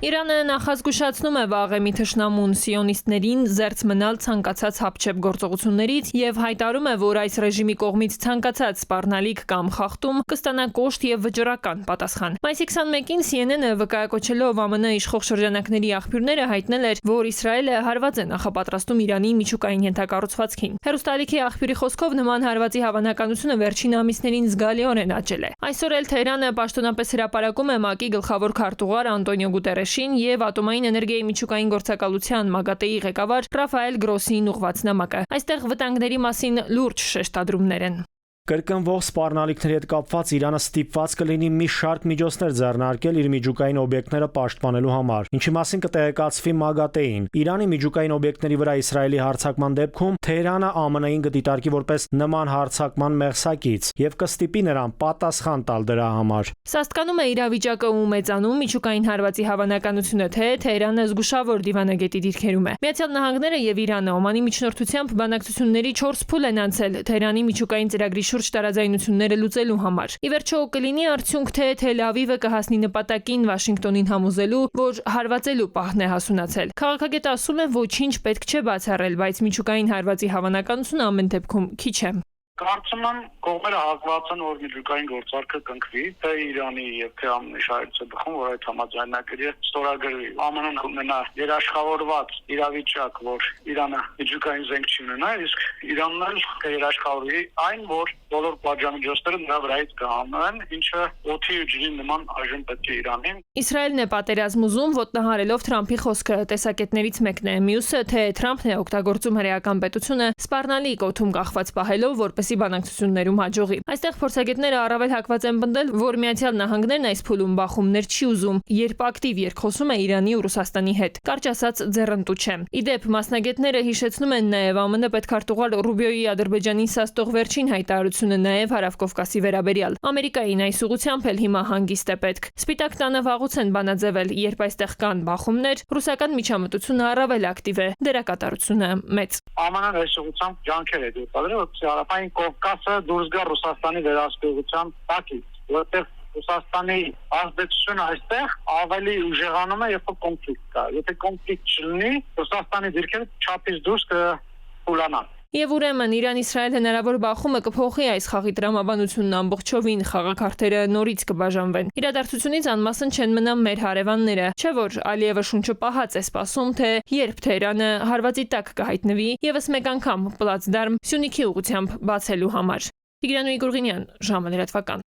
Իրանը նախազգուշացնում է վաղեմի թշնամուն սիոնիստներին զերծ մնալ ցանկացած հապչեպ գործողություններից եւ հայտարարում է, որ այս ռեժիմի կողմից ցանկացած սպառնալիք կամ խախտում կստանա կոշտ եւ վճռական պատասխան։ Մայիսի 21-ին CNN-ը վկայակոչելով ԱՄՆ իշխող շրջանակների աղբյուրները հայտնել էր, որ Իսրայելը հարված է նախապատրաստում Իրանի միջուկային ենթակառուցվածքին։ Հեռուստաալիքի աղբյուրի խոսքով նման հարվածի հավանականությունը վերջին ամիսներին զգալիորեն աճել է։ Այսօր էլ Թեհրանը պաշտոնապես հրապարակում է ՄԱԿ-ի գլխավոր քարտուղար Անտոնիո Գուտերեշին եւ ատոմային էներգիայի միջուկային գործակալության ՄԱԳԱՏԷ-ի ղեկավար Ռաֆայել Գրոսիին ուղղված նամակը։ Այստեղ վտանգների մասին լուրջ շեշտադրումներ են։ Կրկնվող սպառնալիքների հետ կապված Իրանը ստիպված կլինի մի շարք միջոցներ ձեռնարկել իր միջուկային օբյեկտները պաշտպանելու համար, ինչի մասին կտեղեկացվի ՄԱԳԱՏԷ-ին։ Իրանի միջուկային օբյեկտների վրա Իսրայելի հարձակման դեպքում Թեհրանը ԱՄՆ-ին կդիտարկի որպես նման հարձակման մեղսակից եւ կստիպի նրան պատասխան տալ դրա համար։ Սաստկանում է իրավիճակը ու մեծանում միջուկային հարվածի հավանականությունը, թե Թեհրանը զգուշավոր դիվանագետի դիրքերում է։ Միացյալ Նահանգները եւ Իրանը Օմանի միջնորդությամբ բանակցությունների 4 փուլ են անցել Թեհրանի միջուկային ծրագրի շուրջ տարաձայնությունները լուծելու համար։ Ի վերջո կլինի արդյունք, թե Թել Ավիվը կհասնի նպատակին Վաշինգտոնին համոզելու, որ հարվածելու պահն է հասունացել։ Քաղաքագետը ասում է, ոչինչ պետք չէ բացառել, բայց միջուկային հարվածի հավանականությունը ամեն դեպքում քիչ է։ Կարծում եմ կողմերը հակված են, որ միջուկային գործարքը կնքվի, թե Իրանի եւ թե ԱՄՆ-ի շահերից բխում, որ այդ համաձայնագրի ստորագրվի։ ԱՄՆ-ն ունենա երաշխավորված իրավիճակ, որ Իրանը միջուկային զենք չի ունենա, իսկ Իրանն էլ երաշխավորվի այն, որ բոլոր պատժամիջոցները նրա վրայից կհանեն, ինչը օդի ու ջրի նման այժմ պետք է Իրանին։ Իսրայելն է պատերազմ ուզում, ոտնահարելով Թրամփի խոսքը, տեսակետներից մեկն է։ Մյուսը, թե Թրամփն է օգտագործում հրեական պետությունը սպառնալիք օդում կախված պահելով, որպեսզի բանակցություններում հաջողի։ Այստեղ փորձագետները առավել հակված են պնդել, որ Միացյալ Նահանգներն այս փուլում բախումներ չի ուզում, երբ ակտիվ երկխոսում է Իրանի ու Ռուսաստանի հետ։ Կարճ ասած, ձեռնտու չէ։ Ի դեպ, մասնագետները հիշեցնում են նաև ԱՄՆ պետքարտուղար Ռուբիոյի Ադրբեջանին սաստող վերջին հայտարարությունը նաև Հարավկովկասի վերաբերյալ։ Ամերիկային այս ուղղությամբ էլ հիմա հանգիստ է պետք։ Սպիտակ տանը վաղուց են բանաձևել, երբ այստեղ կան բախումներ, ռուսական միջամտությունը առավել ակտիվ է, դերակատարությունը մեծ։ ԱՄՆ-ն այս ուղղությամբ ջանքեր է գործադրել, որպեսզի Հարավային Կովկասը դուրս գա Ռուսաստանի վերահսկողության տակից, որտեղ Ռուսաստանի ազդեցությունը այստեղ ավելի ուժեղանում է, երբ կոնֆլիկտ կա։ Եթե կոնֆլիկտ չլինի, Ռուսաստանի դիրքերը չափից դուրս կփուլանան։ Եվ ուրեմն Իրան-Իսրայել հնարավոր բախումը կփոխի այս խաղի տրամաբանությունն ամբողջովին, խաղաքարտերը նորից կբաժանվեն։ Իրադարձությունից անմասն չեն մնա մեր հարևանները, չէ՞ որ Ալիևը շունչը պահած է սպասում, թե երբ Թեհրանը հարվածի տակ կհայտնվի եւս մեկ անգամ պլացդարմ Սյունիքի ուղղությամբ բացելու համար։ Տիգրան Ուիգուրղինյան, ժամը լրատվական։